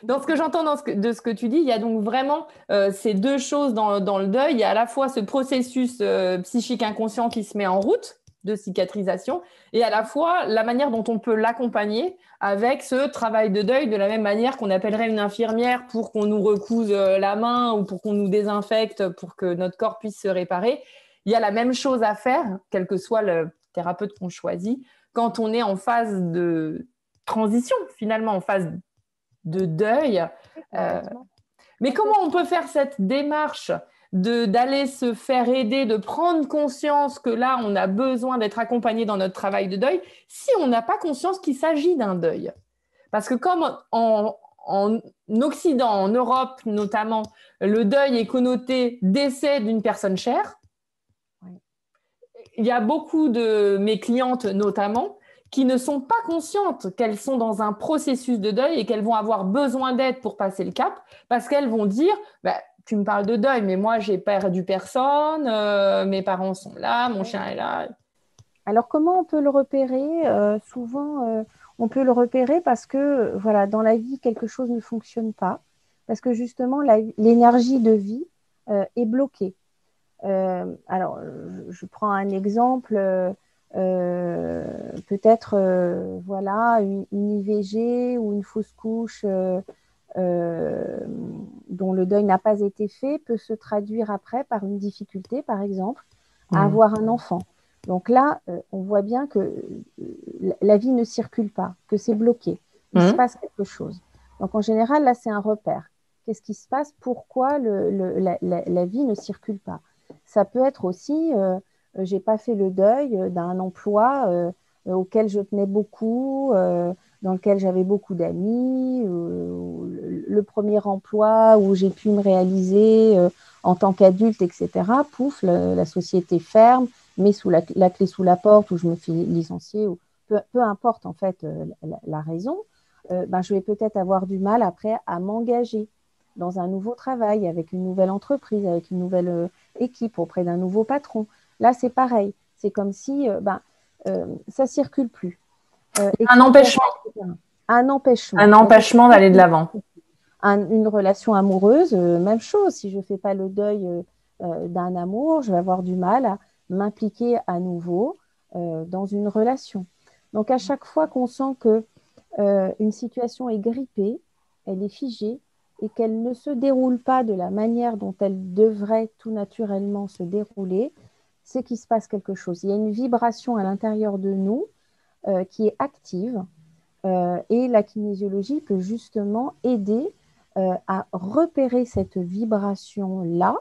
Dans ce que j'entends de ce que tu dis, il y a donc vraiment ces deux choses dans le deuil. Il y a à la fois ce processus psychique inconscient qui se met en route de cicatrisation et à la fois la manière dont on peut l'accompagner avec ce travail de deuil, de la même manière qu'on appellerait une infirmière pour qu'on nous recouse la main ou pour qu'on nous désinfecte pour que notre corps puisse se réparer. Il y a la même chose à faire, quel que soit le thérapeute qu'on choisit, quand on est en phase de transition, finalement, en phase de deuil. Oui, Euh, complètement. mais comment on peut faire cette démarche d'aller se faire aider, de prendre conscience que là, on a besoin d'être accompagné dans notre travail de deuil, si on n'a pas conscience qu'il s'agit d'un deuil? Parce que comme en Occident, en Europe notamment, le deuil est connoté décès d'une personne chère, Oui. il y a beaucoup de mes clientes notamment qui ne sont pas conscientes qu'elles sont dans un processus de deuil et qu'elles vont avoir besoin d'aide pour passer le cap parce qu'elles vont dire bah, tu me parles de deuil, mais moi j'ai perdu personne, mes parents sont là, mon Oui. chien est là. Alors, comment on peut le repérer? Souvent, on peut le repérer parce que, voilà, dans la vie, quelque chose ne fonctionne pas, parce que justement, l'énergie de vie est bloquée. Alors, je prends un exemple, peut-être, voilà, une IVG ou une fausse couche euh, dont le deuil n'a pas été fait peut se traduire après par une difficulté, par exemple, à Mmh. avoir un enfant. Donc là, on voit bien que la vie ne circule pas, que c'est bloqué. Il se Mmh. passe quelque chose. Donc en général, là, c'est un repère. Qu'est-ce qui se passe? Pourquoi la vie ne circule pas? Ça peut être aussi, j'ai pas fait le deuil d'un emploi auquel je tenais beaucoup, dans lequel j'avais beaucoup d'amis, le premier emploi où j'ai pu me réaliser en tant qu'adulte, etc. Pouf, la société ferme, met la clé sous la porte, ou je me fais licencier, ou peu importe en fait la raison, ben, je vais peut-être avoir du mal après à m'engager dans un nouveau travail, avec une nouvelle entreprise, avec une nouvelle équipe, auprès d'un nouveau patron. Là, c'est pareil. C'est comme si ça circule plus, Un etc., empêchement, etc. Un un empêchement. empêchement Effectivement, d'aller de l'avant. une relation amoureuse, même chose. Si je ne fais pas le deuil d'un amour, je vais avoir du mal à m'impliquer à nouveau dans une relation. Donc, à chaque fois qu'on sent que une situation est grippée, elle est figée et qu'elle ne se déroule pas de la manière dont elle devrait tout naturellement se dérouler, c'est qu'il se passe quelque chose. Il y a une vibration à l'intérieur de nous qui est active et la kinésiologie peut justement aider à repérer cette vibration-là,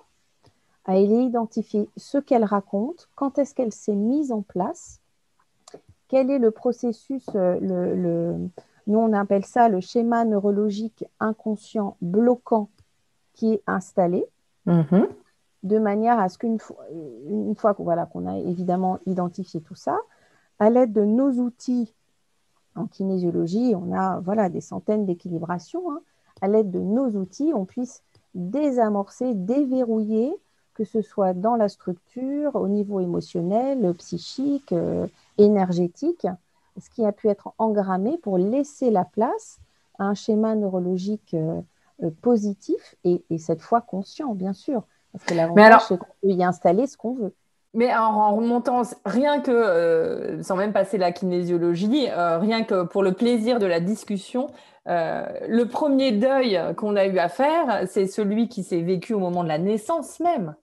à aller identifier ce qu'elle raconte, quand est-ce qu'elle s'est mise en place, quel est le processus, nous on appelle ça le schéma neurologique inconscient bloquant qui est installé, Mmh. de manière à ce une fois voilà, qu'on a évidemment identifié tout ça, à l'aide de nos outils en kinésiologie, on a voilà, des centaines d'équilibrations, hein, à l'aide de nos outils, on puisse désamorcer, déverrouiller, que ce soit dans la structure, au niveau émotionnel, psychique, énergétique, ce qui a pu être engrammé pour laisser la place à un schéma neurologique positif et cette fois conscient, bien sûr. Parce que Mais l'avantage, alors, c'est qu'on peut y installer ce qu'on veut. mais en remontant, rien que, sans même passer la kinésiologie, rien que pour le plaisir de la discussion, le premier deuil qu'on a eu à faire, c'est celui qui s'est vécu au moment de la naissance même.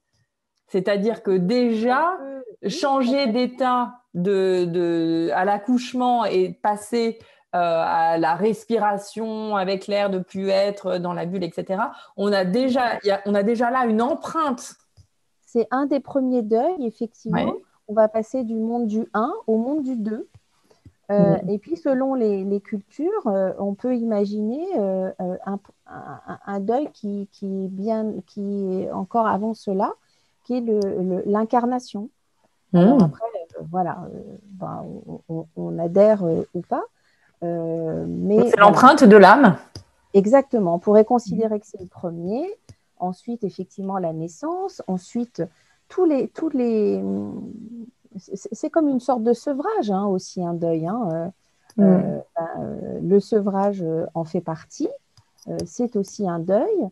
C'est-à-dire que déjà, Oui, changer complètement. d'état à l'accouchement et passer à la respiration avec l'air, de plus être dans la bulle, etc., on a déjà là une empreinte. C'est un des premiers deuils, effectivement. Ouais. On va passer du monde du un au monde du 2. Mm. Et puis, selon les cultures, on peut imaginer un deuil qui est encore avant cela, qui est l'incarnation. Alors Mm. après, voilà, ben, on adhère ou pas, mais C'est voilà, l'empreinte de l'âme. exactement. On pourrait considérer que c'est le premier. Ensuite, effectivement, la naissance. Ensuite, tous les... C'est comme une sorte de sevrage hein, aussi, un deuil. Hein. Mm. Le sevrage en fait partie. c'est aussi un deuil.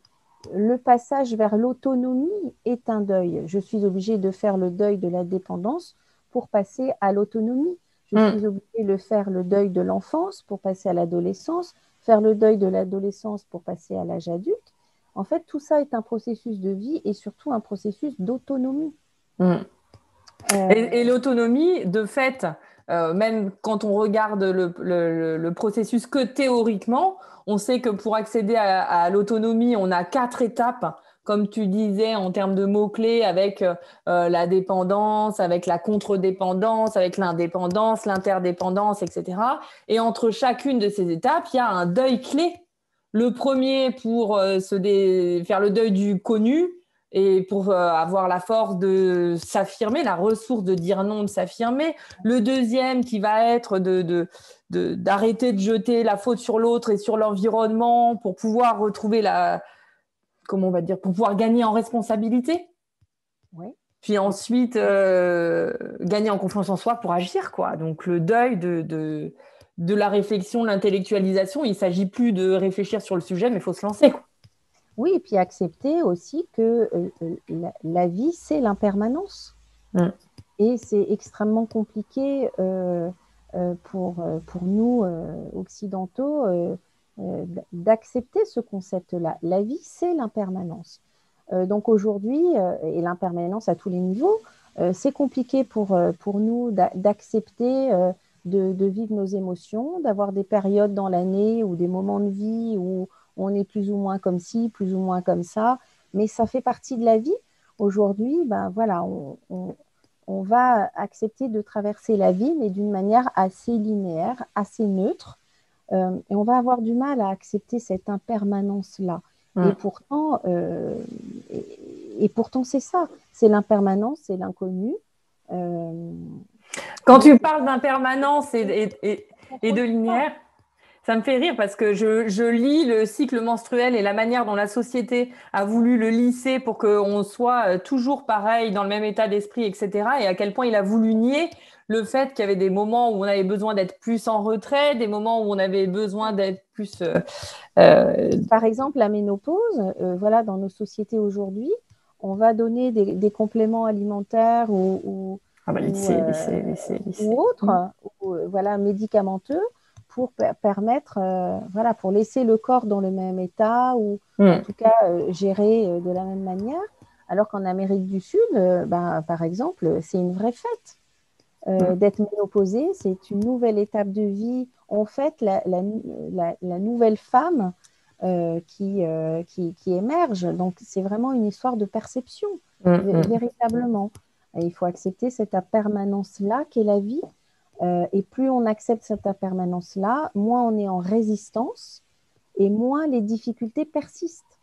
Le passage vers l'autonomie est un deuil. Je suis obligée de faire le deuil de la dépendance pour passer à l'autonomie. Je suis obligée de faire le deuil de l'enfance pour passer à l'adolescence, faire le deuil de l'adolescence pour passer à l'âge adulte. En fait, tout ça est un processus de vie et surtout un processus d'autonomie. Mm. Euh, Et l'autonomie, de fait, même quand on regarde le processus que théoriquement, on sait que pour accéder à l'autonomie, on a 4 étapes, comme tu disais, en termes de mots-clés, avec la dépendance, avec la contre-dépendance, avec l'indépendance, l'interdépendance, etc. Et entre chacune de ces étapes, il y a un deuil clé. Le premier pour faire le deuil du connu, et pour avoir la force de s'affirmer, la ressource de dire non, de s'affirmer. Le deuxième qui va être d'arrêter de jeter la faute sur l'autre et sur l'environnement pour pouvoir retrouver comment on va dire, pour pouvoir gagner en responsabilité. oui. Puis ensuite, gagner en confiance en soi pour agir, quoi. Donc le deuil de la réflexion, l'intellectualisation, il ne s'agit plus de réfléchir sur le sujet, mais il faut se lancer, quoi. Oui, et puis accepter aussi que la vie, c'est l'impermanence. Et c'est extrêmement compliqué pour nous, occidentaux, d'accepter ce concept-là. La vie, c'est l'impermanence. Donc aujourd'hui, et l'impermanence à tous les niveaux, c'est compliqué pour nous d'accepter de vivre nos émotions, d'avoir des périodes dans l'année ou des moments de vie où on est plus ou moins comme ci, plus ou moins comme ça, mais ça fait partie de la vie. Aujourd'hui, ben voilà, on va accepter de traverser la vie, mais d'une manière assez linéaire, assez neutre, et on va avoir du mal à accepter cette impermanence-là. Et pourtant, c'est ça, c'est l'impermanence, c'est l'inconnu. Quand tu parles d'impermanence et de linéaire, ça me fait rire parce que je lis le cycle menstruel et la manière dont la société a voulu le lisser pour qu'on soit toujours pareil, dans le même état d'esprit, etc. Et à quel point il a voulu nier le fait qu'il y avait des moments où on avait besoin d'être plus en retrait, des moments où on avait besoin d'être plus... Par exemple, la ménopause, voilà, dans nos sociétés aujourd'hui, on va donner des compléments alimentaires ou autres, voilà, médicamenteux pour permettre, voilà, pour laisser le corps dans le même état ou en tout cas gérer de la même manière. Alors qu'en Amérique du Sud, par exemple, c'est une vraie fête. D'être ménopausée, c'est une nouvelle étape de vie. En fait, la nouvelle femme qui émerge. Donc, c'est vraiment une histoire de perception, véritablement. Et il faut accepter cette impermanence-là qu'est la vie. Et plus on accepte cette impermanence-là, moins on est en résistance et moins les difficultés persistent.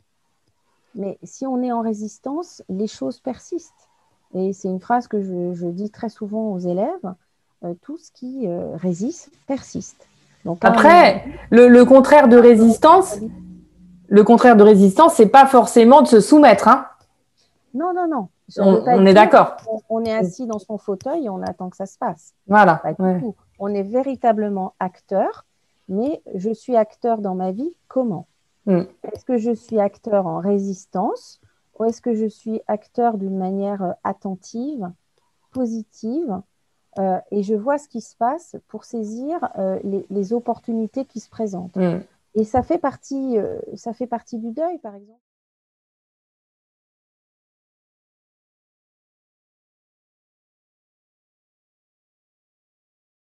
Mais si on est en résistance, les choses persistent. Et c'est une phrase que je dis très souvent aux élèves, tout ce qui résiste persiste. Donc, après, le contraire de résistance, c'est pas forcément de se soumettre, hein. Non, non, non. On est d'accord. On est assis dans son fauteuil et on attend que ça se passe. Voilà. Pas du tout. On est véritablement acteur, mais je suis acteur dans ma vie comment? Est-ce que je suis acteur en résistance ou est-ce que je suis acteur d'une manière attentive, positive et je vois ce qui se passe pour saisir les opportunités qui se présentent. Et ça fait partie du deuil, par exemple.